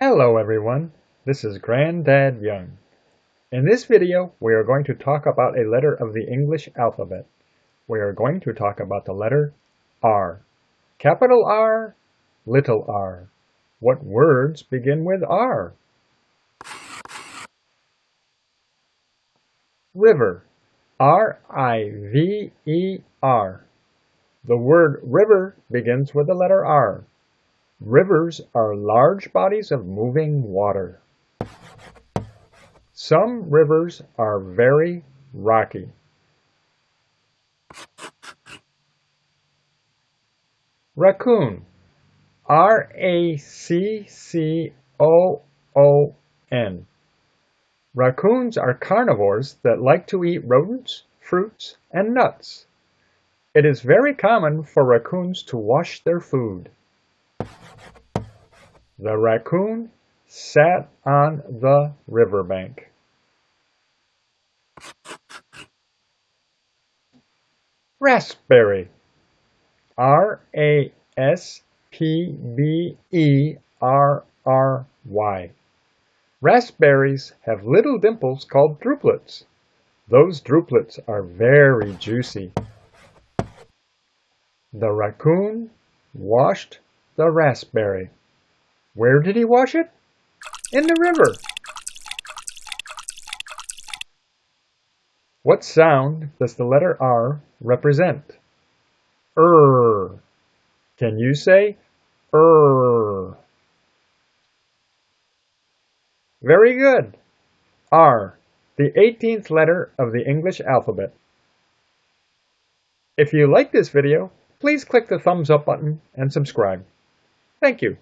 Hello everyone, this is Granddad Young. In this video, we are going to talk about a letter of the English alphabet. We are going to talk about the letter R. Capital R, little r. What words begin with R? River, R-I-V-E-R. The word river begins with the letter R. Rivers are large bodies of moving water. Some rivers are very rocky. Raccoon, R-A-C-C-O-O-N. Raccoons are carnivores that like to eat rodents, fruits, and nuts. It is very common for raccoons to wash their food. The raccoon sat on the riverbank. Raspberry, R-A-S-P-B-E-R-R-Y. Raspberries have little dimples called drupelets. Those drupelets are very juicy. The raccoon washed the raspberry. Where did he wash it? In the river. What sound does the letter R represent? Can you say Very good. R, the 18th letter of the English alphabet. If you like this video, please click the thumbs up button and subscribe. Thank you.